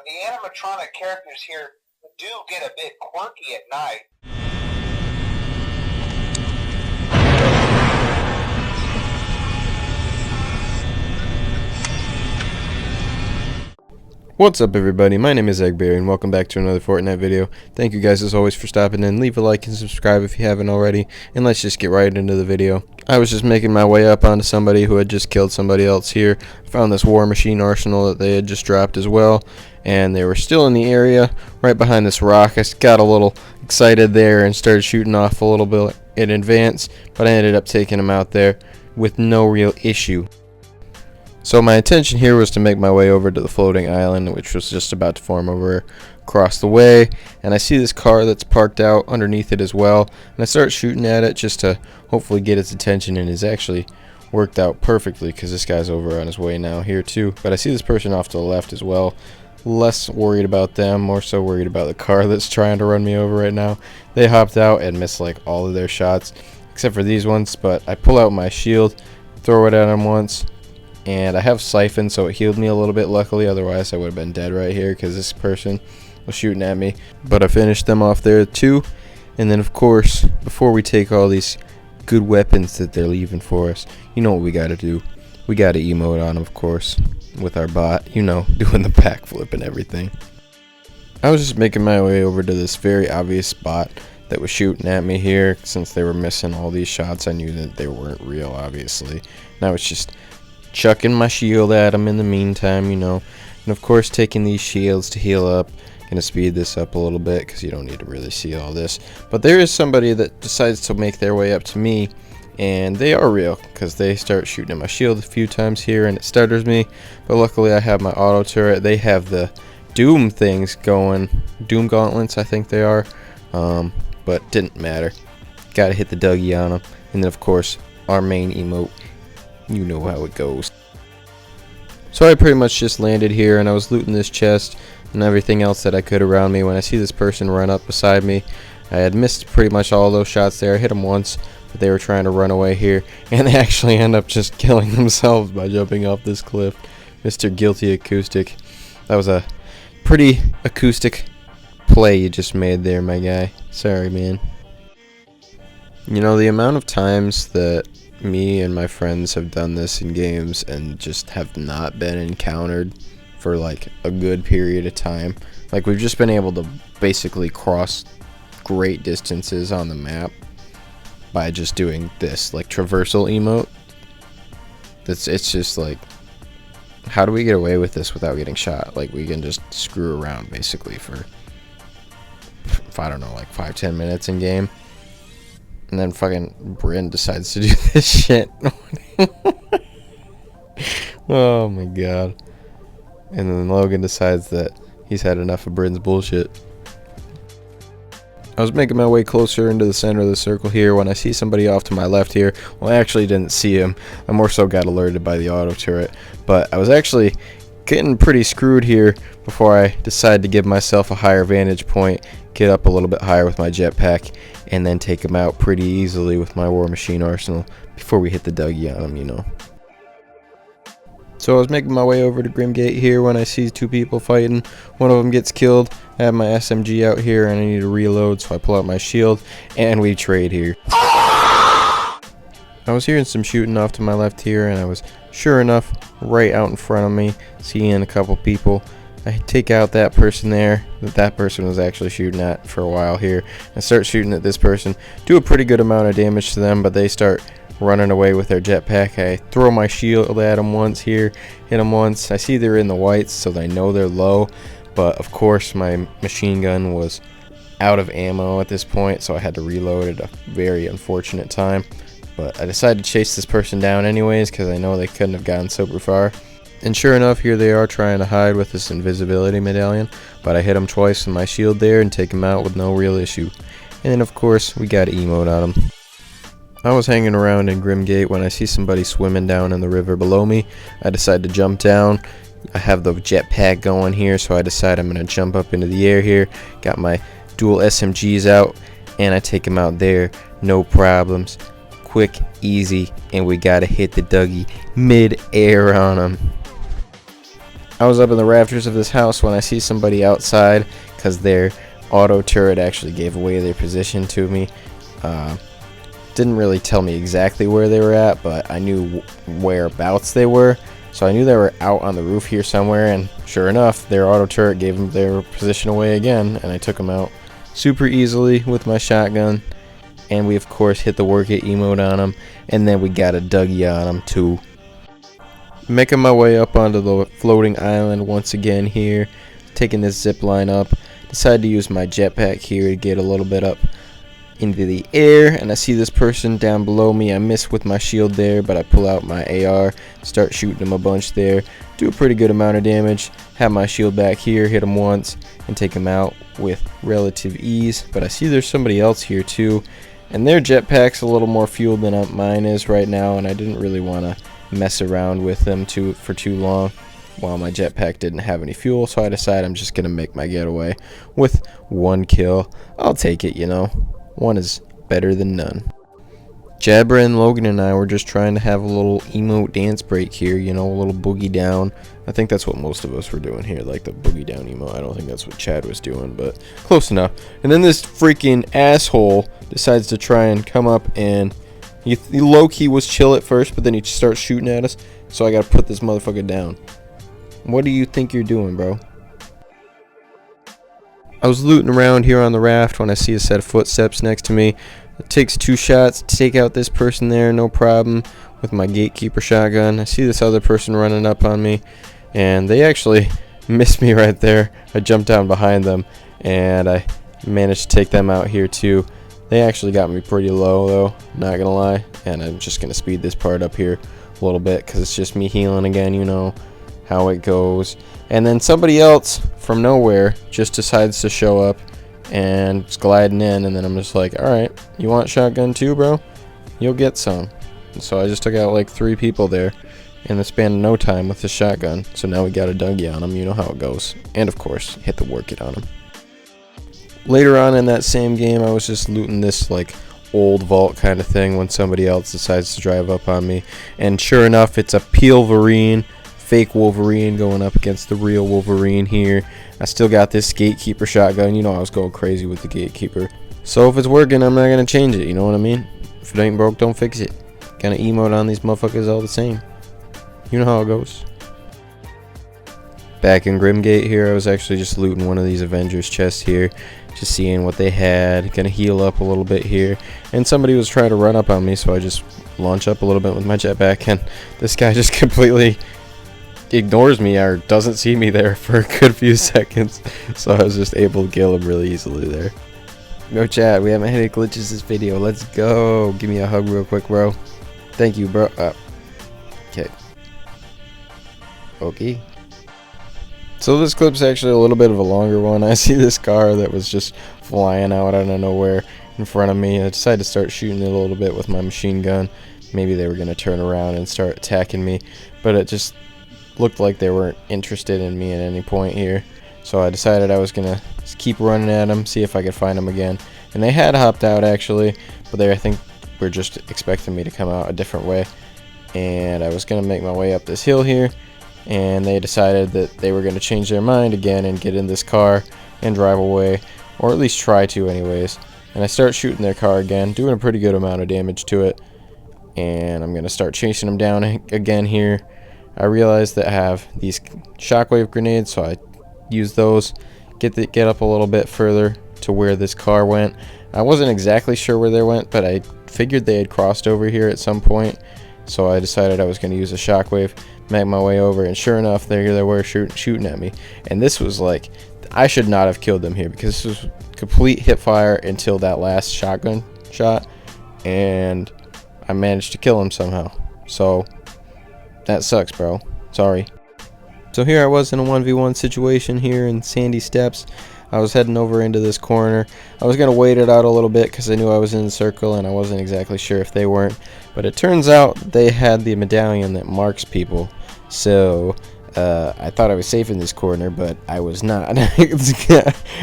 the animatronic characters here do get a bit quirky at night. What's up everybody, my name is Eggberry and welcome back to another Fortnite video. Thank you guys as always for stopping in. Leave a like and subscribe if you haven't already, and let's just get right into the video. I was just making my way up onto somebody who had just killed somebody else here. I found this war machine arsenal that they had just dropped as well, and they were still in the area right behind this rock. I got a little excited there and started shooting off a little bit in advance, but I ended up taking them out there with no real issue. So my intention here was to make my way over to the floating island, which was just about to form over across the way, and I see this car that's parked out underneath it as well, and I start shooting at it just to hopefully get its attention, and it's actually worked out perfectly because this guy's over on his way now here too. But I see this person off to the left as well. Less worried about them, more so worried about the car that's trying to run me over right now. They hopped out and missed like all of their shots except for these ones, but I pull out my shield, throw it at him once, and I have siphon, so it healed me a little bit luckily, otherwise I would have been dead right here because this person was shooting at me. But I finished them off there too, and then of course before we take all these good weapons that they're leaving for us, you know what we gotta do. We gotta emote on them, of course, with our bot, you know, doing the backflip and everything. I was just making my way over to this very obvious spot that was shooting at me here. Since they were missing all these shots, I knew that they weren't real, obviously, and I was just chucking my shield at him in the meantime, you know, and of course taking these shields to heal up. Gonna speed this up a little bit because you don't need to really see all this, but there is somebody that decides to make their way up to me, and they are real because they start shooting at my shield a few times here and it stutters me, but luckily I have my auto turret. They have the doom things going, doom gauntlets I think they are, but didn't matter. Gotta hit the Dougie on them, and then of course our main emote. You know how it goes. So I pretty much just landed here and I was looting this chest and everything else that I could around me when I see this person run up beside me. I had missed pretty much all those shots there. I hit them once, but they were trying to run away here, and they actually end up just killing themselves by jumping off this cliff. Mr. Guilty Acoustic. That was a pretty acoustic play you just made there, my guy. Sorry, man. You know, the amount of times that me and my friends have done this in games and just have not been encountered for like a good period of time. Like, we've just been able to basically cross great distances on the map by just doing this like traversal emote. It's just like, how do we get away with this without getting shot? Like, we can just screw around basically for, I don't know, like 5-10 minutes in game. And then fucking Bryn decides to do this shit. Oh my god. And then Logan decides that he's had enough of Bryn's bullshit. I was making my way closer into the center of the circle here when I see somebody off to my left here. Well, I actually didn't see him. I more so got alerted by the auto turret. But I was actually getting pretty screwed here before I decided to give myself a higher vantage point, get up a little bit higher with my jetpack, and then take him out pretty easily with my war machine arsenal before we hit the Dougie on him, you know. So I was making my way over to Grimgate here when I see two people fighting. One of them gets killed. I have my SMG out here and I need to reload, so I pull out my shield and we trade here. I was hearing some shooting off to my left here, and I was sure enough right out in front of me seeing a couple people. I take out that person there that person was actually shooting at for a while here. I start shooting at this person, do a pretty good amount of damage to them, but they start running away with their jetpack. I throw my shield at them once here, hit them once. I see they're in the whites, so they know they're low, but of course my machine gun was out of ammo at this point, so I had to reload at a very unfortunate time. But I decided to chase this person down anyways because I know they couldn't have gotten super far. And sure enough, here they are trying to hide with this invisibility medallion, but I hit them twice with my shield there and take them out with no real issue. And then of course we got to emote on them. I was hanging around in Grimgate when I see somebody swimming down in the river below me. I decide to jump down. I have the jetpack going here, so I decide I'm going to jump up into the air here. Got my dual SMGs out, and I take them out there, no problems. Quick, easy, and we got to hit the Dougie mid-air on him. I was up in the rafters of this house when I see somebody outside, because their auto turret actually gave away their position to me. Didn't really tell me exactly where they were at, but I knew whereabouts they were. So I knew they were out on the roof here somewhere, and sure enough, their auto turret gave them their position away again, and I took them out super easily with my shotgun. And we of course hit the work it emote on them, and then we got a Dougie on them too. Making my way up onto the floating island once again here, taking this zip line up. Decided to use my jetpack here to get a little bit up into the air, and I see this person down below me. I miss with my shield there, but I pull out my AR, start shooting him a bunch there, do a pretty good amount of damage, have my shield back here, hit him once, and take him out with relative ease. But I see there's somebody else here too, and their jetpack's a little more fueled than mine is right now, and I didn't really want to mess around with them for too long while my jetpack didn't have any fuel, so I decided I'm just gonna make my getaway with one kill. I'll take it, you know. One is better than none. Jabra and Logan and I were just trying to have a little emote dance break here, you know, a little boogie down. I think that's what most of us were doing here, like the boogie down emote. I don't think that's what Chad was doing, but close enough. And then this freaking asshole decides to try and come up, and he low-key was chill at first, but then he starts shooting at us, so I gotta put this motherfucker down. What do you think you're doing, bro? I was looting around here on the raft when I see a set of footsteps next to me. It takes 2 shots to take out this person there, no problem, with my gatekeeper shotgun. I see this other person running up on me, and they actually missed me right there. I jumped down behind them, and I managed to take them out here too. They actually got me pretty low though, not gonna lie, and I'm just gonna speed this part up here a little bit because it's just me healing again, you know how it goes. And then somebody else from nowhere just decides to show up and it's gliding in, and then I'm just like, alright, you want shotgun too, bro? You'll get some. And so I just took out like 3 people there in the span of no time with the shotgun. So now we got a Dougie on them, you know how it goes. And of course, hit the work it on them. Later on in that same game, I was just looting this like old vault kind of thing when somebody else decides to drive up on me, and sure enough, it's a Peelverine, fake Wolverine going up against the real Wolverine here. I still got this gatekeeper shotgun. You know I was going crazy with the gatekeeper, so if it's working, I'm not gonna change it, you know what I mean? If it ain't broke, don't fix it. Gonna emote on these motherfuckers all the same. You know how it goes. Back in Grimgate here, I was actually just looting one of these Avengers chests here, just seeing what they had. Gonna heal up a little bit here, and somebody was trying to run up on me, so I just launch up a little bit with my jetpack, and this guy just completely ignores me or doesn't see me there for a good few seconds, so I was just able to kill him really easily there. Yo, chat, we haven't had any glitches this video. Let's go. Give me a hug real quick, bro. Thank you, bro. Okay. So this clip's actually a little bit of a longer one. I see this car that was just flying out of nowhere in front of me. I decided to start shooting it a little bit with my machine gun. Maybe they were going to turn around and start attacking me, but it just looked like they weren't interested in me at any point here. So I decided I was going to keep running at them, see if I could find them again. And they had hopped out actually, but I think were just expecting me to come out a different way. And I was going to make my way up this hill here, and they decided that they were going to change their mind again and get in this car and drive away, or at least try to anyways. And I start shooting their car again, doing a pretty good amount of damage to it, and I'm going to start chasing them down again here. I realized that I have these shockwave grenades, so I use those, get up a little bit further to where this car went. I wasn't exactly sure where they went, but I figured they had crossed over here at some point, so I decided I was going to use a shockwave, make my way over, and sure enough, there they were shooting at me. And this was like, I should not have killed them here, because this was complete hip fire until that last shotgun shot, and I managed to kill him somehow. So that sucks, bro. Sorry. So here I was in a 1v1 situation here in Sandy Steps. I was heading over into this corner. I was going to wait it out a little bit because I knew I was in the circle and I wasn't exactly sure if they weren't. But it turns out they had the medallion that marks people. So I thought I was safe in this corner, but I was not.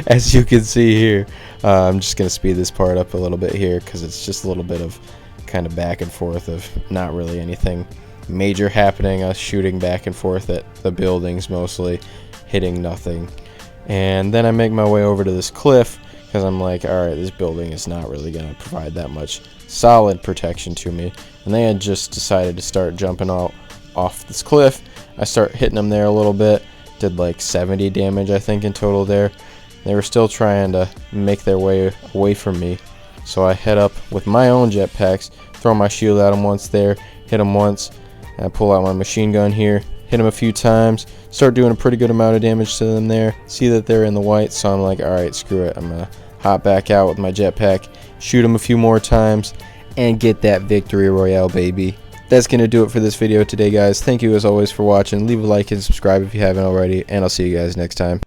As you can see here. I'm just going to speed this part up a little bit here because it's just a little bit of kind of back and forth of not really anything major happening, us shooting back and forth at the buildings mostly, hitting nothing. And then I make my way over to this cliff because I'm like, alright, this building is not really going to provide that much solid protection to me. And they had just decided to start jumping off this cliff. I start hitting them there a little bit, did like 70 damage I think in total there. They were still trying to make their way away from me. So I head up with my own jetpacks, throw my shield at them once there, hit them once, and I pull out my machine gun here, hit them a few times, start doing a pretty good amount of damage to them there. See that they're in the white, so I'm like, alright, screw it. I'm going to hop back out with my jetpack, shoot them a few more times, and get that victory royale, baby. That's going to do it for this video today, guys. Thank you as always for watching. Leave a like and subscribe if you haven't already, and I'll see you guys next time.